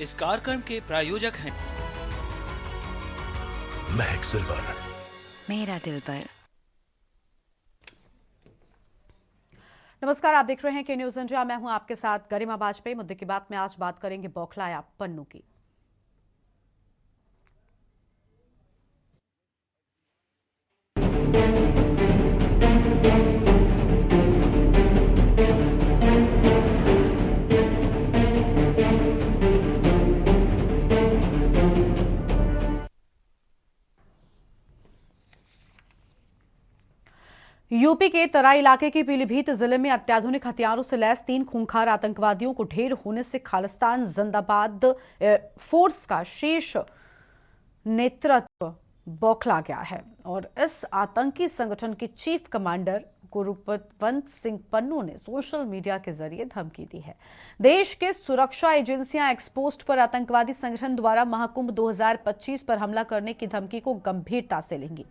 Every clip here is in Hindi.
इस कार्यक्रम के प्रायोजक हैं महक सिल्वर, मेरा दिल पर। नमस्कार, आप देख रहे हैं के न्यूज इंडिया। मैं हूं आपके साथ गरिमा वाजपेयी। मुद्दे की बात में आज बात करेंगे बौखलाया पन्नू की। यूपी के तराई इलाके के पीलीभीत जिले में अत्याधुनिक हथियारों से लैस 3 खूंखार आतंकवादियों को ढेर होने से खालिस्तान जिंदाबाद फोर्स का शीर्ष नेतृत्व बौखला गया है और इस आतंकी संगठन के चीफ कमांडर गुरुपतवंत सिंह पन्नू ने सोशल मीडिया के जरिए धमकी दी है। देश के सुरक्षा एजेंसियां एक्सपोस्ट पर आतंकवादी संगठन द्वारा महाकुंभ 2025 पर हमला करने की धमकी को गंभीरता से लेंगी।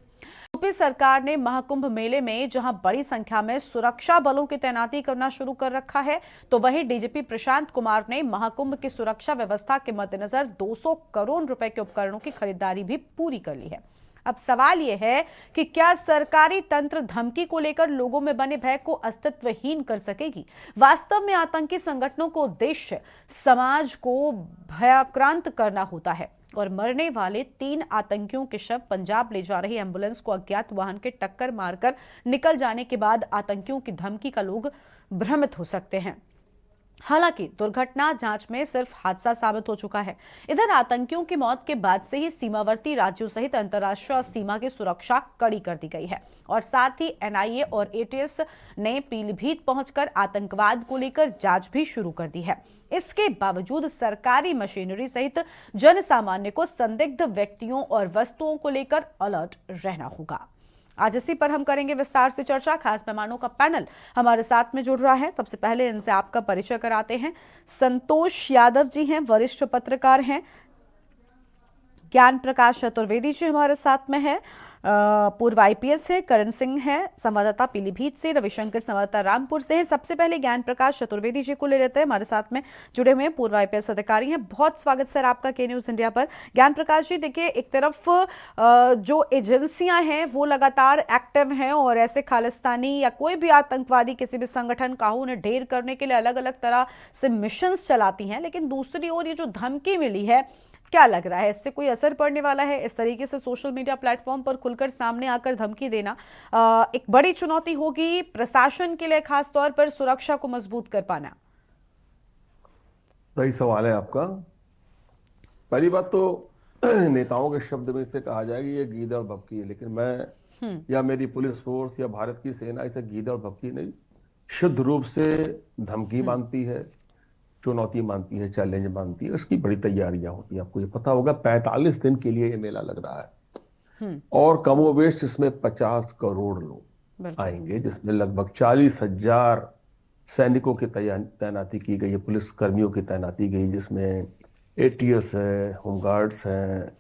यूपी सरकार ने महाकुंभ मेले में जहां बड़ी संख्या में सुरक्षा बलों की तैनाती करना शुरू कर रखा है, तो वहीं डीजीपी प्रशांत कुमार ने महाकुंभ की सुरक्षा व्यवस्था के मद्देनजर 200 करोड़ रुपए के उपकरणों की खरीदारी भी पूरी कर ली है। अब सवाल यह है कि क्या सरकारी तंत्र धमकी को लेकर लोगों में बने भय को अस्तित्वहीन कर सकेगी? वास्तव में आतंकी संगठनों को उद्देश्य समाज को भयाक्रांत करना होता है और मरने वाले 3 आतंकियों के शव पंजाब ले जा रही एम्बुलेंस को अज्ञात वाहन के टक्कर मारकर निकल जाने के बाद आतंकियों की धमकी का लोग भ्रमित हो सकते हैं। हालांकि दुर्घटना जांच में सिर्फ हादसा साबित हो चुका है। इधर आतंकियों की मौत के बाद से ही सीमावर्ती राज्यों सहित अंतर्राष्ट्रीय सीमा की सुरक्षा कड़ी कर दी गई है और साथ ही एनआईए और एटीएस ने पीलीभीत पहुंचकर आतंकवाद को लेकर जांच भी शुरू कर दी है। इसके बावजूद सरकारी मशीनरी सहित जन सामान्य को संदिग्ध व्यक्तियों और वस्तुओं को लेकर अलर्ट रहना होगा। आज इसी पर हम करेंगे विस्तार से चर्चा। खास मेहमानों का पैनल हमारे साथ में जुड़ रहा है। सबसे पहले इनसे आपका परिचय कराते हैं। संतोष यादव जी हैं, वरिष्ठ पत्रकार हैं। ज्ञान प्रकाश चतुर्वेदी जी हमारे साथ में है, पूर्व आईपीएस है। करण सिंह है, संवाददाता पीलीभीत से। रविशंकर, संवाददाता रामपुर से है। सबसे पहले ज्ञान प्रकाश चतुर्वेदी जी को ले लेते हैं, हमारे साथ में जुड़े हुए हैं, पूर्व आईपीएस अधिकारी हैं। बहुत स्वागत सर आपका के न्यूज इंडिया पर। ज्ञान प्रकाश जी, देखिए, एक तरफ जो एजेंसियां हैं वो लगातार एक्टिव हैं और ऐसे खालिस्तानी या कोई भी आतंकवादी किसी भी संगठन का हो, उन्हें ढेर करने के लिए अलग अलग तरह से मिशंस चलाती हैं, लेकिन दूसरी ओर ये जो धमकी मिली है, क्या लग रहा है इससे कोई असर पड़ने वाला है? इस तरीके से सोशल मीडिया प्लेटफॉर्म पर खुलकर सामने आकर धमकी देना एक बड़ी चुनौती होगी प्रशासन के लिए, खास तौर पर सुरक्षा को मजबूत कर पाना। सही सवाल है आपका। पहली बात तो नेताओं के शब्द में इसे कहा जाएगा ये गीदड़ और भभकी है, लेकिन मैं या मेरी पुलिस फोर्स या भारत की सेना इसे गीदड़ और भभकी नहीं, शुद्ध रूप से धमकी मानती है, चुनौती मानती है, चैलेंज मानती है। उसकी बड़ी तैयारियां होती है। आपको ये पता होगा 45 दिन के लिए ये मेला लग रहा है और कमोवेश इसमें 50 करोड़ लोग आएंगे, जिसमें लगभग 40,000 सैनिकों की तैनाती की गई है, पुलिस कर्मियों की तैनाती गई, जिसमें एटीएस है, होमगार्ड्स है,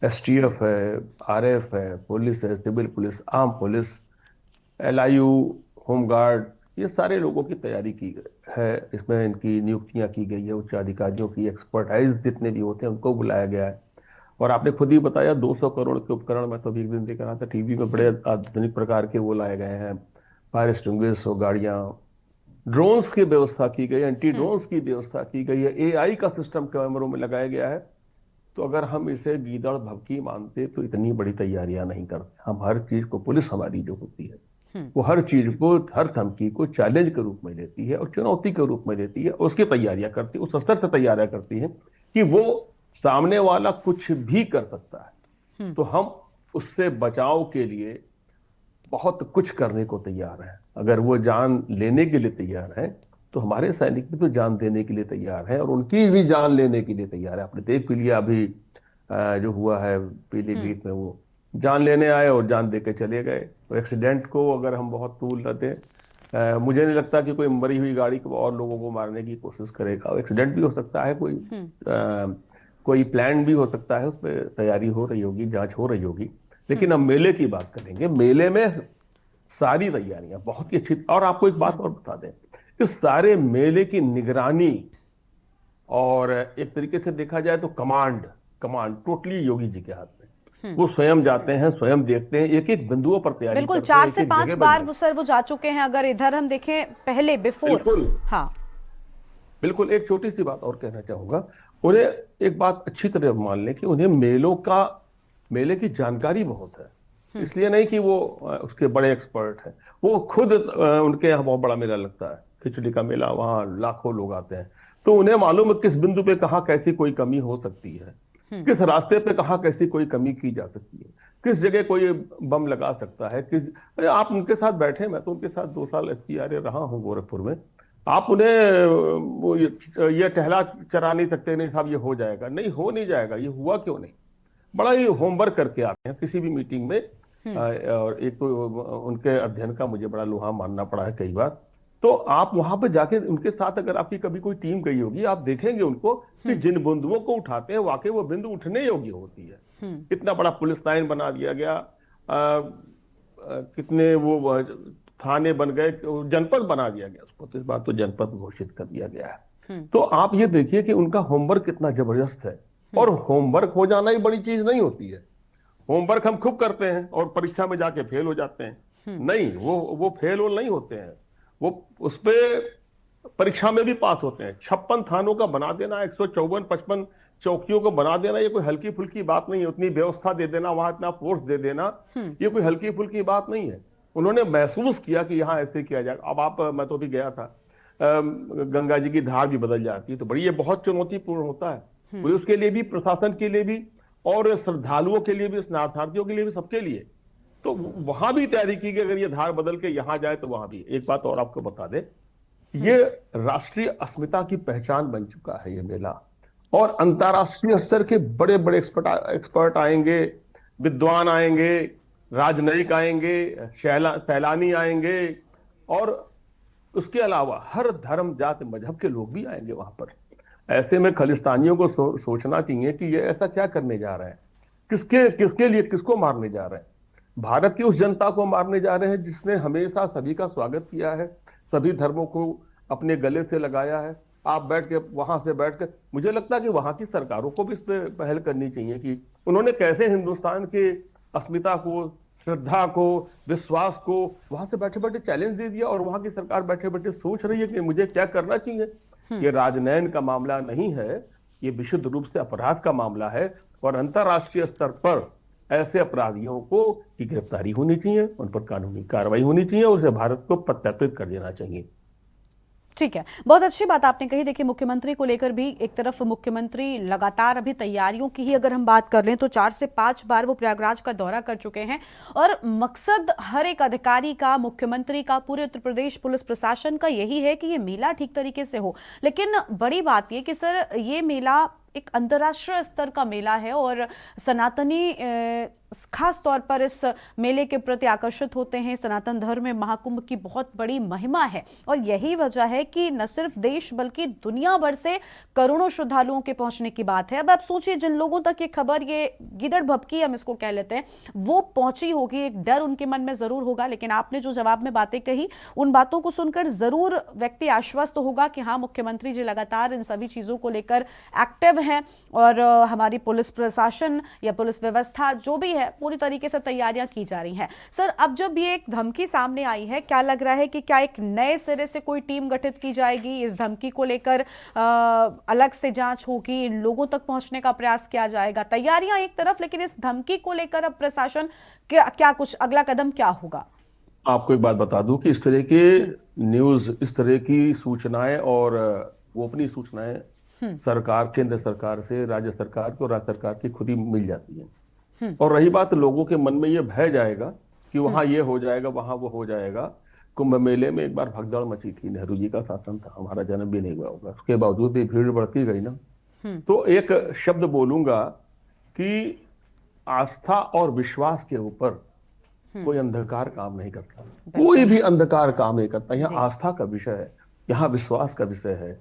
एसटीएफ है, आरएफ है, पुलिस है, civil police, arm police, LIU, home guard, ये सारे लोगों की तैयारी की है। इसमें इनकी नियुक्तियां की गई है, उच्च अधिकारियों की, एक्सपर्टाइज जितने भी होते हैं उनको बुलाया गया है। और आपने खुद ही बताया 200 करोड़ के उपकरण, मैं तो अभी एक दिन देख रहा था टीवी में, बड़े आधुनिक प्रकार के वो लाए गए हैं, फायर एक्सटिंग्विशर्स हो, गाड़ियां, ड्रोन्स की व्यवस्था की गई है, एंटी ड्रोन्स की व्यवस्था की गई है, एआई का सिस्टम कैमरों में लगाया गया है। तो अगर हम इसे गीदड़ भभकी मानते तो इतनी बड़ी तैयारियां नहीं करते। हम हर चीज को, पुलिस हमारी जो होती है वो हर चीज को, हर धमकी को चैलेंज के रूप में लेती है और चुनौती के रूप में लेती है, उसकी तैयारियां करती है, उस स्तर से तैयारियां करती है कि वो सामने वाला कुछ भी कर सकता है, तो हम उससे बचाव के लिए बहुत कुछ करने को तैयार हैं। अगर वो जान लेने के लिए तैयार है तो हमारे सैनिक भी तो जान देने के लिए तैयार है और उनकी भी जान लेने के लिए तैयार है। आपने देख भी लिया अभी जो हुआ है पीलीभीत में, वो जान लेने आए और जान दे के चले गए। तो एक्सीडेंट को अगर हम बहुत तूल लेते हैं, मुझे नहीं लगता कि कोई मरी हुई गाड़ी को और लोगों को मारने की कोशिश करेगा। एक्सीडेंट भी हो सकता है, कोई प्लान भी हो सकता है, उस पर तैयारी हो रही होगी, जांच हो रही होगी। लेकिन हम मेले की बात करेंगे। मेले में सारी तैयारियां बहुत ही अच्छी, और आपको एक बात और बता दें, इस सारे मेले की निगरानी और एक तरीके से देखा जाए तो command command totally Yogi ji के हाथ में। वो स्वयं जाते हैं, स्वयं देखते हैं, एक एक बिंदुओं पर तैयारी बिल्कुल करते हैं, 4 से एक-एक 5 जगह बार पर वो सर वो जा चुके हैं। अगर इधर हम देखें पहले बिफोर, बिल्कुल हाँ बिल्कुल। एक छोटी सी बात और कहना चाहूंगा, उन्हें एक बात अच्छी तरह मान लें कि उन्हें मेले की जानकारी बहुत है। इसलिए नहीं कि वो उसके बड़े एक्सपर्ट हैं, वो खुद उनके यहाँ बहुत बड़ा मेला लगता है, खिचड़ी का मेला, वहां लाखों लोग आते हैं। तो उन्हें मालूम है किस बिंदु पे कहाँ कैसी कोई कमी हो सकती है, किस रास्ते पे कहाँ कैसी कोई कमी की जा सकती है, किस जगह कोई बम लगा सकता है, अरे आप उनके साथ बैठे, मैं तो उनके साथ 2 साल एसपीआरए रहा हूँ गोरखपुर में। आप उन्हें वो ये टहला चरा नहीं सकते, नहीं साहब ये हो जाएगा, नहीं हो नहीं जाएगा, ये हुआ क्यों नहीं। बड़ा ही होमवर्क करके आते हैं किसी भी मीटिंग में। और एक तो उनके अध्ययन का मुझे बड़ा लोहा मानना पड़ा है कई बार। तो आप वहां पर जाके उनके साथ अगर आपकी कभी कोई टीम गई होगी, आप देखेंगे उनको कि जिन बिंदुओं को उठाते हैं वाकई वो बिंदु उठने योग्य होती है। इतना बड़ा पुलिस लाइन बना दिया गया, कितने वो थाने बन गए, जनपद बना दिया गया उसको, तो इस बार तो जनपद घोषित कर दिया गया है। तो आप ये देखिए कि उनका होमवर्क कितना जबरदस्त है। और होमवर्क हो जाना ही बड़ी चीज नहीं होती है। होमवर्क हम खूब करते हैं और परीक्षा में जाके फेल हो जाते हैं। नहीं, वो फेल हो नहीं होते हैं, वो उसपे परीक्षा में भी पास होते हैं। 56 थानों का बना देना, 154-55 चौकियों को बना देना, ये कोई हल्की फुल्की बात नहीं है। उतनी व्यवस्था दे देना, वहां इतना फोर्स दे देना, ये कोई हल्की फुल्की बात नहीं है। उन्होंने महसूस किया कि यहाँ ऐसे किया जाएगा। अब आप, मैं तो भी गया था, गंगा जी की धार भी बदल जाती है, तो बड़ी ये बहुत चुनौतीपूर्ण होता है, पुलिस के लिए भी, प्रशासन के लिए भी, और श्रद्धालुओं के लिए भी, स्नानार्थियों के लिए भी, सबके लिए। तो वहां भी तैयारी की कि अगर ये धार बदल के यहां जाए तो वहां भी। एक बात और आपको बता दे, ये राष्ट्रीय अस्मिता की पहचान बन चुका है ये मेला। और अंतर्राष्ट्रीय स्तर के बड़े बड़े एक्सपर्ट आएंगे, विद्वान आएंगे, राजनयिक आएंगे, सैलानी आएंगे, और उसके अलावा हर धर्म जाति मजहब के लोग भी आएंगे वहां पर। ऐसे में खालिस्तानियों को सोचना चाहिए कि ये ऐसा क्या करने जा रहे हैं, किसके लिए, किसको मारने जा रहे हैं। भारत की उस जनता को मारने जा रहे हैं जिसने हमेशा सभी का स्वागत किया है, सभी धर्मों को अपने गले से लगाया है। आप बैठ के वहां से बैठ के, मुझे लगता है कि वहां की सरकारों को भी इस पे पहल करनी चाहिए कि उन्होंने कैसे हिंदुस्तान के अस्मिता को, श्रद्धा को, विश्वास को वहां से बैठे बैठे चैलेंज दे दिया, और वहां की सरकार बैठे बैठे सोच रही है कि मुझे क्या करना चाहिए। ये राजनयन का मामला नहीं है, ये विशुद्ध रूप से अपराध का मामला है। और अंतर्राष्ट्रीय स्तर पर ऐसे अपराधियों को की गिरफ्तारी होनी चाहिए, उन पर कानूनी कार्रवाई होनी चाहिए, और उसे भारत को प्रत्यर्पित कर देना चाहिए। ठीक है, बहुत अच्छी बात आपने कही। देखिए, मुख्यमंत्री को लेकर भी एक तरफ मुख्यमंत्री लगातार अभी तैयारियों की ही अगर हम बात कर लें तो 4 से 5 बार वो प्रयागराज का दौरा कर चुके हैं। और मकसद हर एक अधिकारी का, मुख्यमंत्री का, पूरे उत्तर प्रदेश पुलिस प्रशासन का यही है कि ये मेला ठीक तरीके से हो। लेकिन बड़ी बात ये कि सर, ये मेला एक अंतर्राष्ट्रीय स्तर का मेला है और सनातनी खास तौर पर इस मेले के प्रति आकर्षित होते हैं। सनातन धर्म में महाकुंभ की बहुत बड़ी महिमा है और यही वजह है कि न सिर्फ देश बल्कि दुनिया भर से करोड़ों श्रद्धालुओं के पहुंचने की बात है। अब आप सोचिए, जिन लोगों तक ये खबर, ये गिदड़ भभकी हम इसको कह लेते हैं, वो पहुंची होगी, एक डर उनके मन में जरूर होगा। लेकिन आपने जो जवाब में बातें कही, उन बातों को सुनकर जरूर व्यक्ति आश्वस्त होगा कि हाँ, मुख्यमंत्री जी लगातार इन सभी चीजों को लेकर एक्टिव हैं और हमारी पुलिस प्रशासन या पुलिस व्यवस्था जो भी है, पूरी तरीके से तैयारियां की जा रही हैं। सर, अब जब ये एक धमकी सामने आई है, क्या लग रहा है कि क्या एक नए सिरे से कोई टीम गठित की जाएगी, इस धमकी को लेकर अलग से जांच होगी, इन लोगों तक पहुंचने का प्रयास किया जाएगा? तैयारियां एक तरफ, लेकिन इस धमकी को लेकर अब प्रशासन क्या कुछ अगला कदम क्या होगा? आपको एक बात बता दूं कि इस तरह के न्यूज, इस तरह की सूचनाएं और गोपनीय सूचनाएं सरकार, केंद्र सरकार से राज्य सरकार को, राज्य सरकार की खुद ही मिल जाती है। और रही बात लोगों के मन में ये भय जाएगा कि वहां ये हो जाएगा, वहां वो हो जाएगा। कुंभ मेले में एक बार भगदड़ मची थी, नेहरू जी का शासन था, हमारा जन्म भी नहीं हुआ होगा, उसके बावजूद भी भीड़ बढ़ती गई ना। तो एक शब्द बोलूंगा कि आस्था और विश्वास के ऊपर कोई अंधकार काम नहीं करता, कोई भी अंधकार काम नहीं करता। यहाँ आस्था का विषय है, यहाँ विश्वास का विषय है।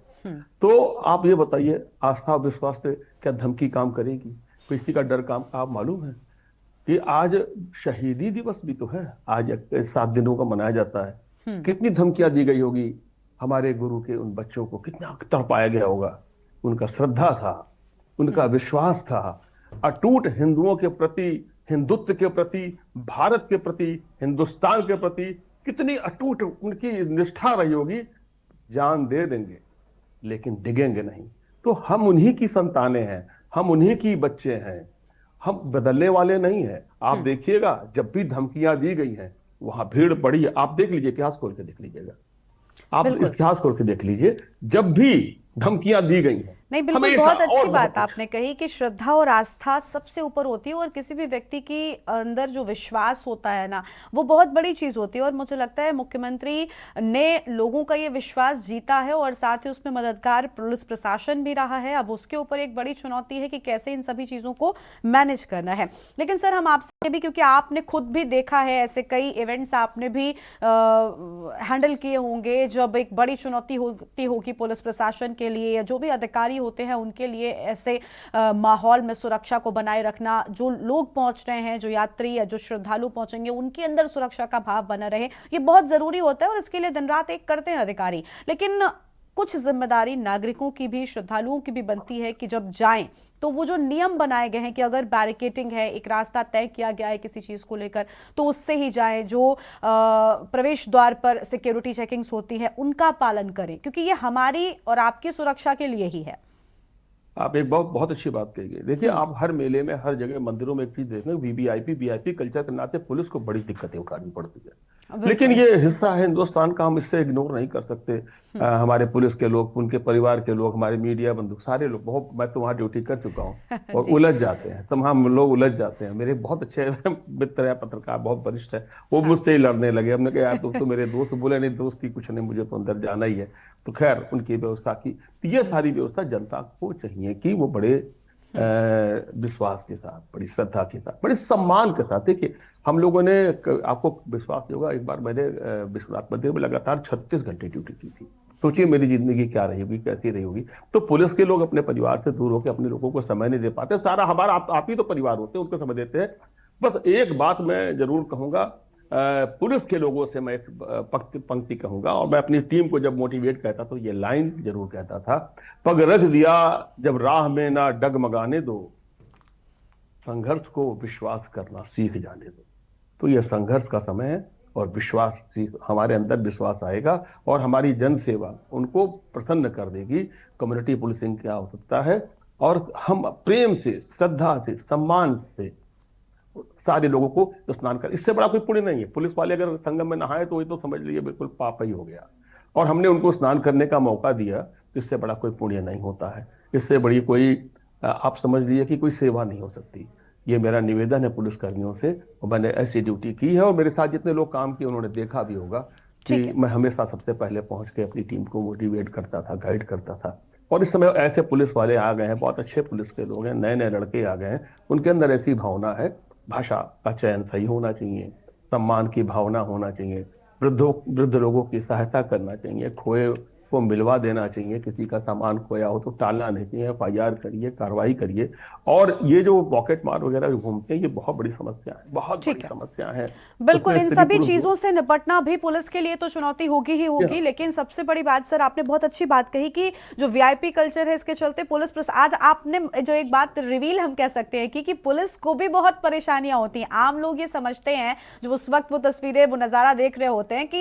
तो आप ये बताइए, आस्था और विश्वास से क्या धमकी काम करेगी? किसी का डर काम? आप मालूम है कि आज शहीदी दिवस भी तो है, आज 7 दिनों का मनाया जाता है। कितनी धमकियां दी गई होगी हमारे गुरु के उन बच्चों को, कितना तड़पाया गया होगा। उनका श्रद्धा था, उनका विश्वास था, अटूट हिंदुओं के प्रति, हिंदुत्व के प्रति, भारत के प्रति, हिंदुस्तान के प्रति कितनी अटूट उनकी निष्ठा रही होगी। जान दे देंगे लेकिन डिगेंगे नहीं। तो हम उन्हीं की संतानें हैं, हम उन्हीं की बच्चे हैं, हम बदलने वाले नहीं हैं। आप देखिएगा जब भी धमकियां दी गई हैं वहां भीड़ पड़ी है। आप देख लीजिए, इतिहास खोल के देख लीजिएगा, आप इतिहास खोल के देख लीजिए, जब भी धमकियां दी गई हैं नहीं, बिल्कुल बहुत अच्छी बात आपने कही कि श्रद्धा और आस्था सबसे ऊपर होती है और किसी भी व्यक्ति की अंदर जो विश्वास होता है ना, वो बहुत बड़ी चीज होती है। और मुझे लगता है मुख्यमंत्री ने लोगों का ये विश्वास जीता है और साथ ही उसमें मददगार पुलिस प्रशासन भी रहा है। अब उसके ऊपर एक बड़ी चुनौती है कि कैसे इन सभी चीजों को मैनेज करना है। लेकिन सर, हम आपसे भी, क्योंकि आपने खुद भी देखा है ऐसे कई इवेंट्स आपने भी हैंडल किए होंगे, जब एक बड़ी चुनौती होती होगी पुलिस प्रशासन के लिए या जो भी अधिकारी होते हैं उनके लिए, ऐसे माहौल में सुरक्षा को बनाए रखना, जो लोग पहुंच रहे हैं, जो यात्री या जो श्रद्धालु पहुंचेंगे, उनके अंदर सुरक्षा का भाव बना रहे, ये बहुत जरूरी होता है और इसके लिए दिन रात एक करते हैं अधिकारी। लेकिन कुछ जिम्मेदारी नागरिकों की भी, श्रद्धालुओं की भी बनती है कि जब जाएं तो वो जो नियम बनाए गए हैं कि अगर बैरिकेटिंग है, एक रास्ता तय किया गया है किसी चीज को लेकर, तो उससे ही जाएं। जो प्रवेश द्वार पर सिक्योरिटी चेकिंग्स होती है उनका पालन करें, क्योंकि ये हमारी और आपकी सुरक्षा के लिए ही है। आप एक बहुत बहुत अच्छी बात कही। देखिए, आप हर मेले में, हर जगह मंदिरों में एक चीज देखें, वीवीआईपी कल्चर के नाते पुलिस को बड़ी दिक्कतें उठानी पड़ती है। लेकिन ये हिस्सा है हिंदुस्तान का, हम इससे इग्नोर नहीं कर सकते। हमारे पुलिस के लोग, उनके परिवार के लोग, हमारे मीडिया बंधु, सारे लोग, बहुत, मैं तो वहां ड्यूटी कर चुका हूँ और उलझ जाते हैं, तमाम लोग उलझ जाते हैं। मेरे बहुत अच्छे मित्र है, पत्रकार बहुत वरिष्ठ है, वो मुझसे ही लड़ने लगे। हमने कहा यार तुम तो मेरे दोस्त, बोले नहीं दोस्ती कुछ नहीं, मुझे तो अंदर जाना ही है। तो खैर उनकी व्यवस्था की, तो ये सारी व्यवस्था जनता को चाहिए कि वो बड़े विश्वास के साथ, बड़ी श्रद्धा के साथ, बड़े सम्मान के साथ। देखिए, हम लोगों ने, आपको विश्वास नहीं होगा, एक बार मैंने विश्वनाथ मंदिर में लगातार 36 घंटे ड्यूटी की थी। सोचिए मेरी जिंदगी क्या रही होगी, कैसी रही होगी। तो पुलिस के लोग अपने परिवार से दूर होकर अपने लोगों को समय नहीं दे पाते। सारा हमारा आप ही तो परिवार होते हैं, उनको समय देते हैं। बस एक बात मैं जरूर कहूंगा, पुलिस के लोगों से मैं एक पंक्ति कहूंगा, और मैं अपनी टीम को जब मोटिवेट करता तो ये लाइन जरूर कहता था, पग रख दिया जब राह में ना डगमगाने दो, संघर्ष को विश्वास करना सीख जाने दो। तो यह संघर्ष का समय है और विश्वास, हमारे अंदर विश्वास आएगा और हमारी जन सेवा उनको प्रसन्न कर देगी। कम्युनिटी पुलिसिंग क्या हो सकता है, और हम प्रेम से, श्रद्धा से, सम्मान से सारे लोगों को स्नान कर, इससे बड़ा कोई पुण्य नहीं है। पुलिस वाले अगर संगम में नहाए तो ये तो समझ लीजिए बिल्कुल पाप ही हो गया, और हमने उनको स्नान करने का मौका दिया, तो इससे बड़ा कोई पुण्य नहीं होता है। इससे बड़ी कोई, आप समझ लीजिए कि कोई सेवा नहीं हो सकती। ये मेरा निवेदन है पुलिसकर्मियों से, और मैंने ऐसी ड्यूटी की है, और मेरे साथ जितने लोग काम किए उन्होंने देखा भी होगा कि मैं हमेशा सबसे पहले पहुंच के अपनी टीम को मोटिवेट करता था, गाइड करता था। और इस समय ऐसे पुलिस वाले आ गए हैं, बहुत अच्छे पुलिस के लोग हैं, नए नए लड़के आ गए हैं, उनके अंदर ऐसी भावना है, भाषा का चयन सही होना चाहिए, सम्मान की भावना होना चाहिए, वृद्ध लोगों की सहायता करना चाहिए, खोए को मिलवा देना चाहिए, किसी का सामान खोया हो तो टालना नहीं चाहिए, FIR करिए, कार्रवाई करिए। और ये जो पॉकेट मार वगैरह घूमते हैं, ये बहुत बड़ी समस्या है, बहुत बड़ी समस्या है। बिल्कुल, इन सभी चीजों से निपटना भी पुलिस के लिए तो चुनौती होगी ही होगी। लेकिन सबसे बड़ी बात सर, आपने बहुत अच्छी बात कही कि जो VIP कल्चर है, इसके चलते पुलिस, आज आपने जो एक बात रिवील हम कह सकते हैं कि पुलिस को भी बहुत परेशानियां होती हैं। आम लोग ये समझते हैं, जो उस वक्त वो तस्वीरें, वो नजारा देख रहे होते हैं, कि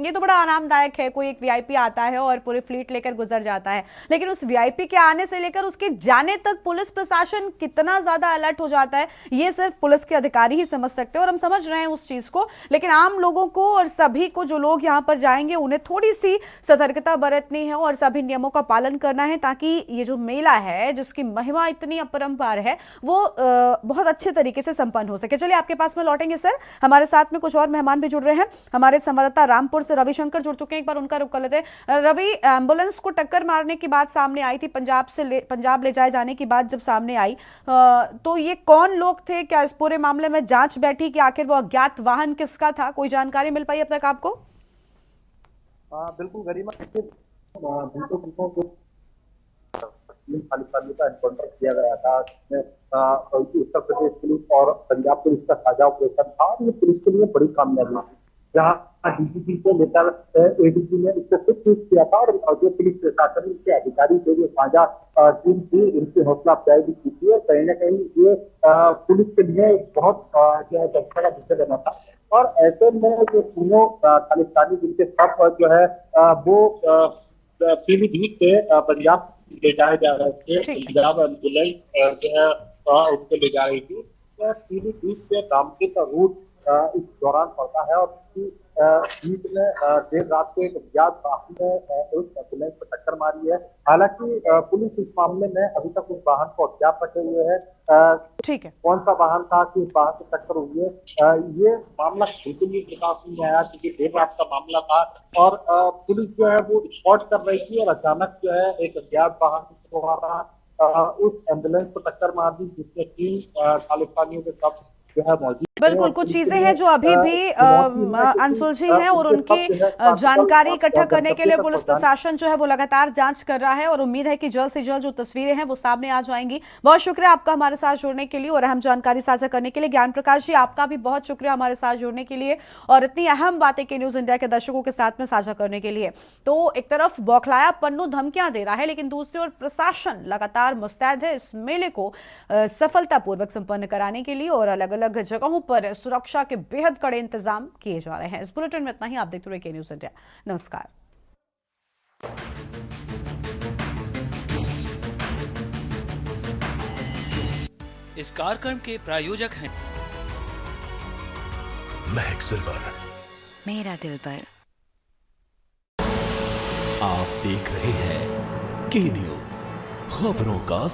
ये तो बड़ा आरामदायक है, कोई एक VIP आता है और पूरी फ्लीट लेकर गुजर जाता है। लेकिन उस VIP के आने से लेकर उसके जाने तक पुलिस प्रशासन कितना ज्यादा अलर्ट हो जाता है, ये सिर्फ पुलिस के अधिकारी ही समझ सकते हैं, और हम समझ रहे हैं उस चीज को। लेकिन आम लोगों को और सभी को, जो लोग यहां पर जाएंगे, उन्हें थोड़ी सी सतर्कता बरतनी है और सभी नियमों का पालन करना है, ताकि ये जो मेला है, जिसकी महिमा इतनी अपरंपार है, वो बहुत अच्छे तरीके से संपन्न हो सके। चलिए, आपके पास में लौटेंगे सर। हमारे साथ में कुछ और मेहमान भी जुड़ रहे हैं। हमारे संवाददाता रामपुर से रविशंकर जुड़ चुके हैं, एक बार उनका रुख कर लेते हैं। रवि, एम्बुलेंस को टक्कर मारने की बात सामने आई थी, पंजाब ले जाए जाने की बात जब सामने आई, तो ये कौन लोग थे? क्या इस पूरे मामले में जांच बैठी कि आखिर वो अज्ञात वाहन किसका था? कोई जानकारी मिल पाई अब तक आपको? बिल्कुल गरिमा, खालिस्तानी का एनकाउंटर किया गया था, उत्तर प्रदेश पुलिस और पंजाब पुलिस का साझा ऑपरेशन था, और ये पुलिस के लिए बड़ी कामयाबी थी। जहाँ डीजीपी से लेकर एडीजी ने इसको खुद ट्वीट किया था, और जो पुलिस प्रशासन के अधिकारी थे, जो साझा टीम थी, इनकी हौसला अफजाई भी की थी। और कहीं ना कहीं ये पुलिस के लिए बहुत जो है चर्चा का विषय बना था। और ऐसे में जो तीनों खालिस्तानी जिनके सब जो है वो पीलीभीत से पंजाब ले जाए जा रहे थे, पंजाब एम्बुलेंस जो है उनको ले जा रही थी। पीलीभीत से रामपुर का रूट इस दौरान पड़ता है, और बीच में देर रात को एक अज्ञात वाहन ने उस एम्बुलेंस को टक्कर मारी है। हालांकि पुलिस इस मामले में अभी तक उस वाहन को अज्ञात रखे हुए है। ठीक है, कौन सा वाहन था कि उस वाहन से टक्कर हुई है, ये मामला बिल्कुल भी प्रकाश में आया, क्योंकि देर रात का मामला था। और पुलिस जो है वो स्पॉट कर रही थी, और अचानक जो है एक अज्ञात वाहन द्वारा उस एम्बुलेंस को टक्कर मार दी, जिसमें 3 खालिस्तानियों के सब जो है मौजूद। बिल्कुल, कुछ चीजें हैं जो अभी भी अनसुलझी हैं, और उनकी जानकारी इकट्ठा करने के लिए पुलिस प्रशासन जो है वो लगातार जांच कर रहा है, और उम्मीद है कि जल्द से जल्द जो तस्वीरें हैं वो सामने आ जाएंगी। बहुत शुक्रिया आपका हमारे साथ जुड़ने के लिए और अहम जानकारी साझा करने के लिए। ज्ञान प्रकाश जी, आपका भी बहुत शुक्रिया हमारे साथ जुड़ने के लिए और इतनी अहम बातें के न्यूज इंडिया के दर्शकों के साथ में साझा करने के लिए। तो एक तरफ बौखलाया पन्नू धमकियां दे रहा है, लेकिन दूसरी ओर प्रशासन लगातार मुस्तैद है इस मेले को सफलतापूर्वक संपन्न कराने के लिए, और अलग अलग जगहों पर सुरक्षा के बेहद कड़े इंतजाम किए जा रहे हैं। इस बुलेटिन में इतना ही। आप देखते रहिए के न्यूज इंडिया। नमस्कार। इस कार्यक्रम के प्रायोजक हैं महक सिल्वर। मेरा दिल पर। आप देख रहे हैं के न्यूज, खबरों का